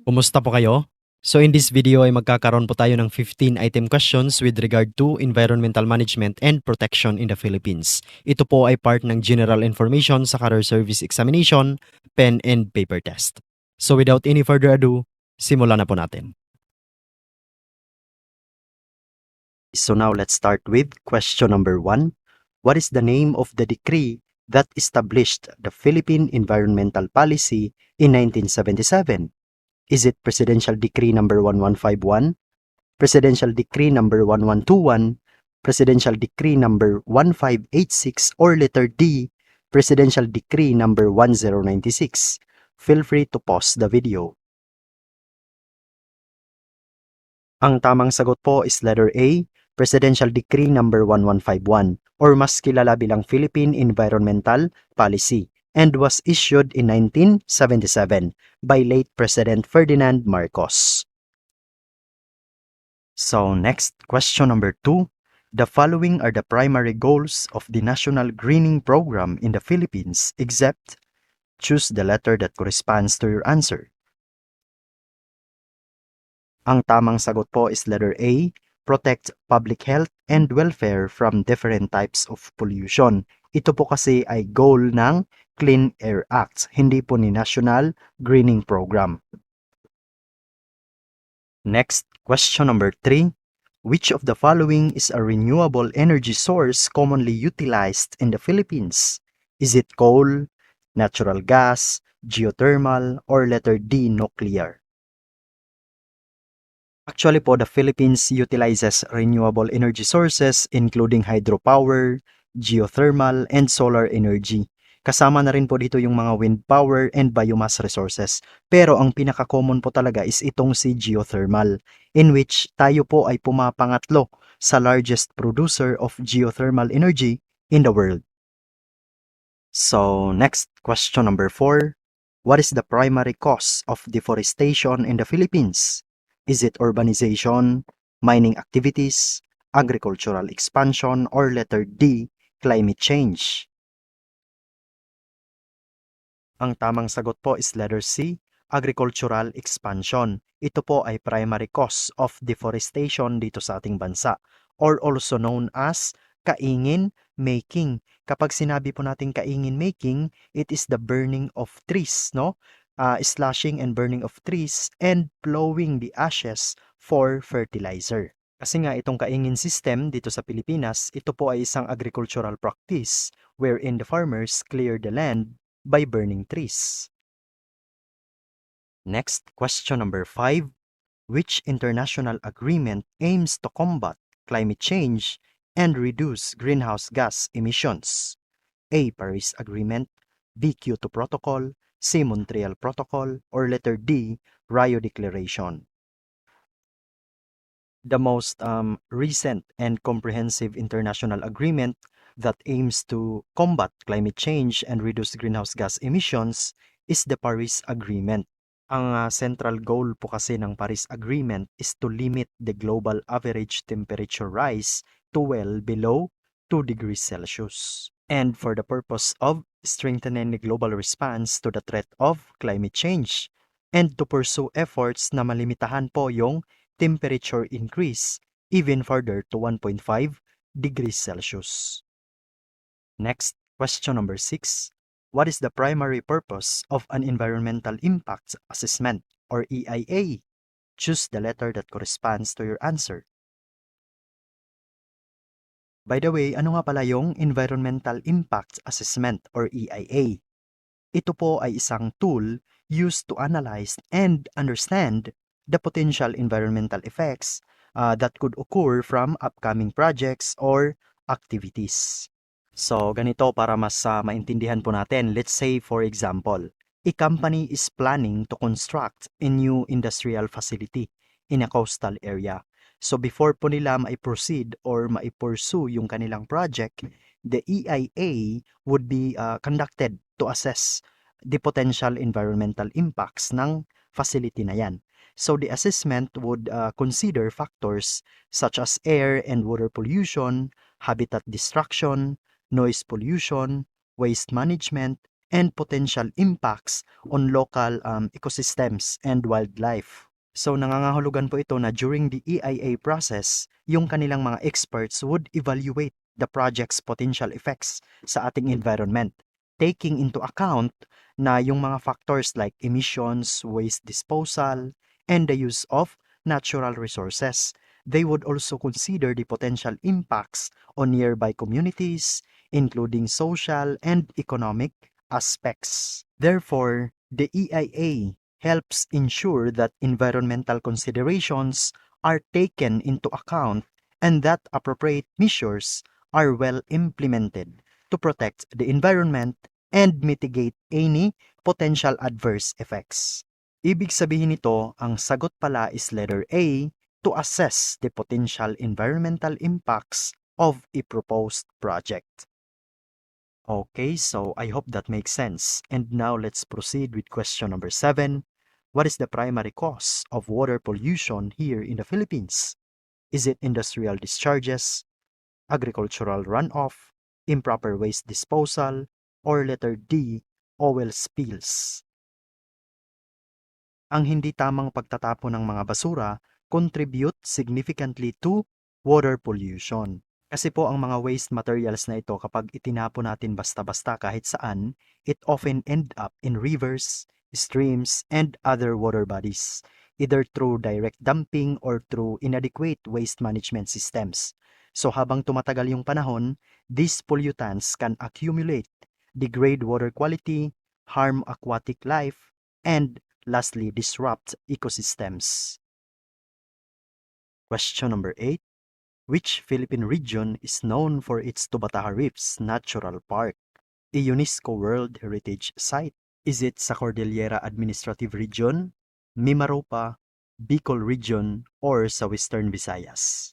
Kumusta po kayo? So in this video ay magkakaroon po tayo ng 15 item questions with regard to environmental management and protection in the Philippines. Ito po ay part ng general information sa career service examination, pen and paper test. So without any further ado, simulan na po natin. So now let's start with question number 1. What is the name of the decree that established the Philippine Environmental Policy in 1977? Is it Presidential Decree number 1151, Presidential Decree number 1121, Presidential Decree number 1586, or letter D, Presidential Decree number 1096? Feel free to pause the video. Ang tamang sagot po is letter A, Presidential Decree number 1151, or mas kilala bilang Philippine Environmental Policy, and was issued in 1977 by late President Ferdinand Marcos. So next, question number 2. The following are the primary goals of the National Greening Program in the Philippines, except choose the letter that corresponds to your answer. Ang tamang sagot po is letter A, protect public health and welfare from different types of pollution. Ito po kasi ay goal ng Clean Air Act, hindi po ni National Greening Program. Next, question number 3. Which of the following is a renewable energy source commonly utilized in the Philippines? Is it coal, natural gas, geothermal, or letter D, nuclear? Actually po, the Philippines utilizes renewable energy sources including hydropower, geothermal, and solar energy. Kasama na rin po dito yung mga wind power and biomass resources. Pero ang pinaka-common po talaga is itong si geothermal, in which tayo po ay pumapangatlo sa largest producer of geothermal energy in the world. So next, question number 4. What is the primary cause of deforestation in the Philippines? Is it urbanization, mining activities, agricultural expansion, or letter D, climate change? Ang tamang sagot po is letter C, agricultural expansion. Ito po ay primary cause of deforestation dito sa ating bansa, or also known as kaingin making. Kapag sinabi po natin kaingin making, it is the burning of trees, no? Slashing and burning of trees and plowing the ashes for fertilizer. Kasi nga itong kaingin system dito sa Pilipinas, ito po ay isang agricultural practice wherein the farmers clear the land by burning trees. Next, question number 5. Which international agreement aims to combat climate change and reduce greenhouse gas emissions? A. Paris Agreement, B. Kyoto Protocol, C. Montreal Protocol, or letter D. Rio Declaration? The most recent and comprehensive international agreement that aims to combat climate change and reduce greenhouse gas emissions is the Paris Agreement. Ang central goal po kasi ng Paris Agreement is to limit the global average temperature rise to well below 2 degrees Celsius. And for the purpose of strengthening the global response to the threat of climate change and to pursue efforts na malimitahan po yung temperature increase even further to 1.5 degrees Celsius. Next, question number 6. What is the primary purpose of an environmental impact assessment or EIA? Choose the letter that corresponds to your answer. By the way, ano nga pala yung Environmental Impact Assessment or EIA? Ito po ay isang tool used to analyze and understand the potential environmental effects that could occur from upcoming projects or activities. So, ganito para mas maintindihan po natin. Let's say, for example, a company is planning to construct a new industrial facility in a coastal area. So before po nila mai-proceed or mai-pursue yung kanilang project, the EIA would be conducted to assess the potential environmental impacts ng facility na yan. So the assessment would consider factors such as air and water pollution, habitat destruction, noise pollution, waste management, and potential impacts on local ecosystems and wildlife. So nangangahulugan po ito na during the EIA process, yung kanilang mga experts would evaluate the project's potential effects sa ating environment, taking into account na yung mga factors like emissions, waste disposal, and the use of natural resources. They would also consider the potential impacts on nearby communities, including social and economic aspects. Therefore, the EIA helps ensure that environmental considerations are taken into account and that appropriate measures are well implemented to protect the environment and mitigate any potential adverse effects. Ibig sabihin nito, ang sagot pala is letter A, to assess the potential environmental impacts of a proposed project. Okay, so I hope that makes sense. And now let's proceed with question number 7. What is the primary cause of water pollution here in the Philippines? Is it industrial discharges, agricultural runoff, improper waste disposal, or letter D, oil spills? Ang hindi tamang pagtatapon ng mga basura contribute significantly to water pollution. Kasi po ang mga waste materials na ito kapag itinapon natin basta-basta kahit saan, it often end up in rivers, streams, and other water bodies, either through direct dumping or through inadequate waste management systems. So habang tumatagal yung panahon, these pollutants can accumulate, degrade water quality, harm aquatic life, and lastly, disrupt ecosystems. Question number 8. Which Philippine region is known for its Tubataha Reefs Natural Park, a UNESCO World Heritage Site? Is it sa Cordillera Administrative Region, Mimaropa, Bicol Region, or sa Western Visayas?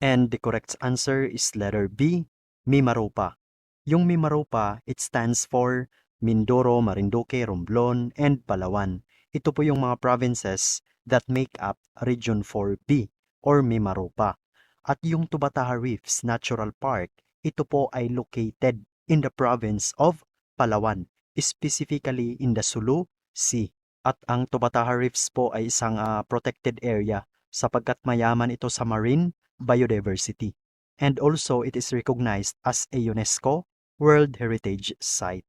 And the correct answer is letter B, Mimaropa. Yung Mimaropa, it stands for Mindoro, Marinduque, Romblon, and Palawan. Ito po yung mga provinces that make up Region 4B or Mimaropa. At yung Tubataha Reefs Natural Park, ito po ay located in the province of Palawan, specifically in the Sulu Sea. At ang Tubataha Reefs po ay isang protected area sapagkat mayaman ito sa marine biodiversity. And also it is recognized as a UNESCO World Heritage Site.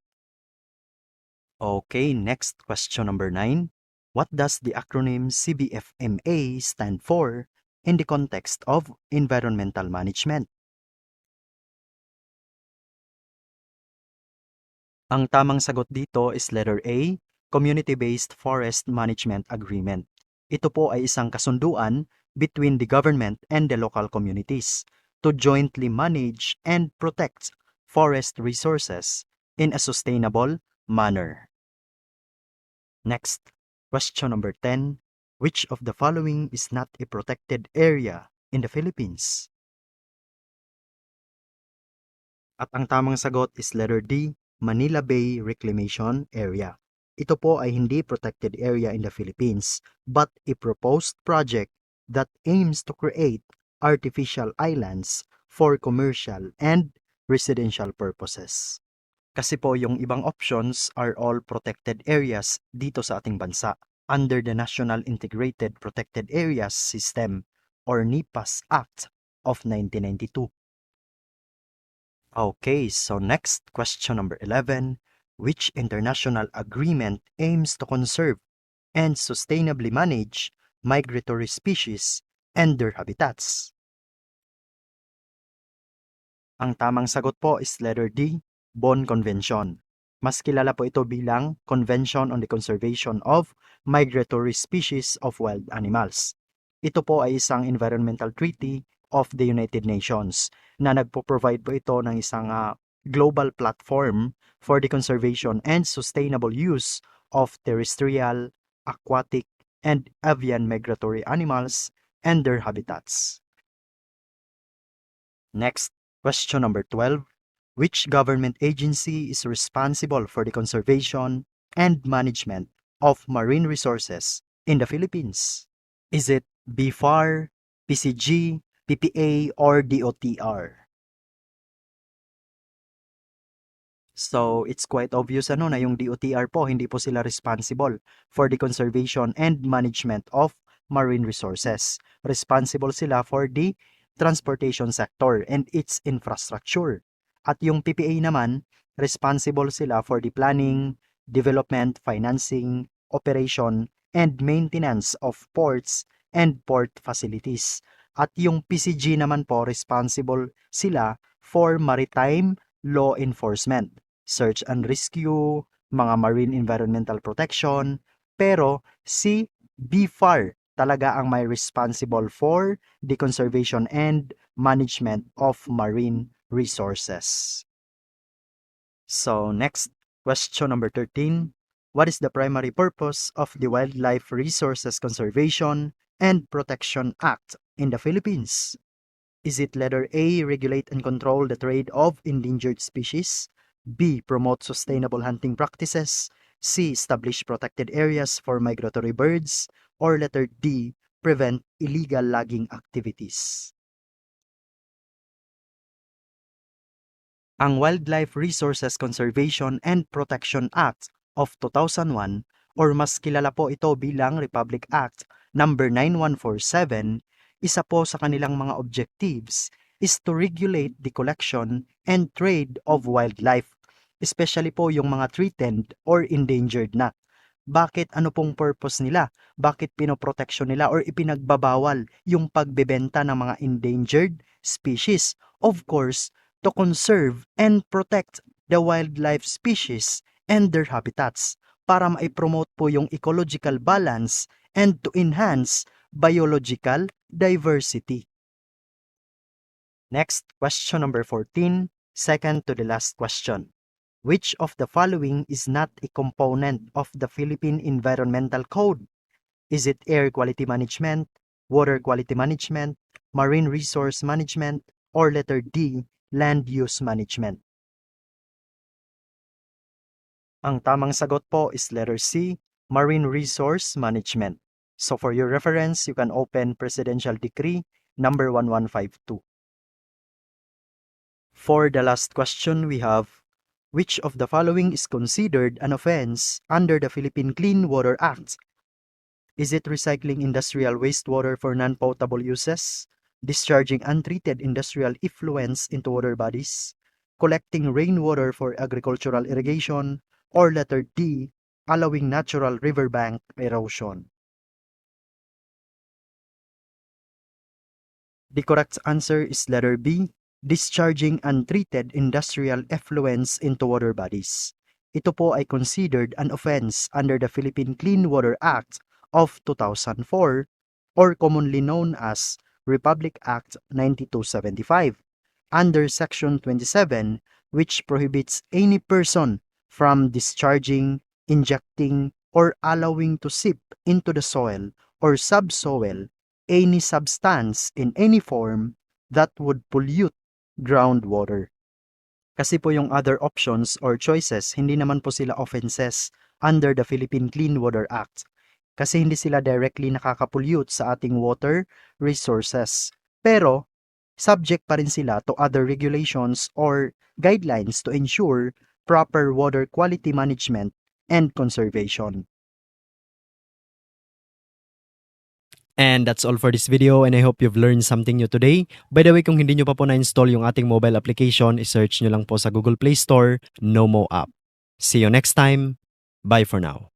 Okay, next question number 9. What does the acronym CBFMA stand for in the context of environmental management? Ang tamang sagot dito is letter A, Community-Based Forest Management Agreement. Ito po ay isang kasunduan between the government and the local communities to jointly manage and protect forest resources in a sustainable manner. Next, question number 10. Which of the following is not a protected area in the Philippines? At ang tamang sagot is letter D, Manila Bay Reclamation Area. Ito po ay hindi protected area in the Philippines, but a proposed project that aims to create artificial islands for commercial and residential purposes. Kasi po yung ibang options are all protected areas dito sa ating bansa under the National Integrated Protected Areas System or NIPAS Act of 1992. Okay, so next, question number 11. Which international agreement aims to conserve and sustainably manage migratory species and their habitats? Ang tamang sagot po is letter D, Bonn Convention. Mas kilala po ito bilang Convention on the Conservation of Migratory Species of Wild Animals. Ito po ay isang environmental treaty of the United Nations na nagpo-provide po ito ng isang global platform for the conservation and sustainable use of terrestrial, aquatic, and avian migratory animals and their habitats. Next, question number 12. Which government agency is responsible for the conservation and management of marine resources in the Philippines? Is it BFAR, PCG, PPA, or DOTR? So, it's quite obvious na yung DOTR po, hindi po sila responsible for the conservation and management of marine resources. Responsible sila for the transportation sector and its infrastructure. At yung PPA naman, responsible sila for the planning, development, financing, operation, and maintenance of ports and port facilities. At yung PCG naman po, responsible sila for maritime law enforcement, search and rescue, mga marine environmental protection, pero si BFAR talaga ang may responsible for the conservation and management of marine resources. So next, question number 13. What is the primary purpose of the Wildlife Resources Conservation and Protection Act in the Philippines? Is it letter A, regulate and control the trade of endangered species? B, promote sustainable hunting practices? C, establish protected areas for migratory birds? Or letter D, prevent illegal logging activities? Ang Wildlife Resources Conservation and Protection Act of 2001 or mas kilala po ito bilang Republic Act number 9147, isa po sa kanilang mga objectives is to regulate the collection and trade of wildlife, especially po yung mga threatened or endangered na. Bakit ano pong purpose nila? Bakit pinoproteksyon nila or ipinagbabawal yung pagbebenta ng mga endangered species? Of course, to conserve and protect the wildlife species and their habitats para ma-promote po yung ecological balance and to enhance biological diversity. Next, question number 14, second to the last question. Which of the following is not a component of the Philippine Environmental Code? Is it air quality management, water quality management, marine resource management, or letter D, land use management? Ang tamang sagot po is letter C, marine resource management. So for your reference, you can open Presidential Decree number 1152. For the last question, we have, which of the following is considered an offense under the Philippine Clean Water Act? Is it recycling industrial wastewater for non-potable uses, discharging untreated industrial effluents into water bodies, collecting rainwater for agricultural irrigation, or letter D, allowing natural riverbank erosion? The correct answer is letter B, discharging untreated industrial effluents into water bodies. Ito po ay considered an offense under the Philippine Clean Water Act of 2004 or commonly known as Republic Act 9275 under Section 27, which prohibits any person from discharging, injecting, or allowing to seep into the soil or subsoil any substance in any form that would pollute groundwater. Kasi po yung other options or choices, hindi naman po sila offenses under the Philippine Clean Water Act. Kasi hindi sila directly nakakapollute sa ating water resources. Pero, subject pa rin sila to other regulations or guidelines to ensure proper water quality management and conservation. And that's all for this video and I hope you've learned something new today. By the way, kung hindi nyo pa po na-install yung ating mobile application, i-search nyo lang po sa Google Play Store, Nomo app. See you next time. Bye for now.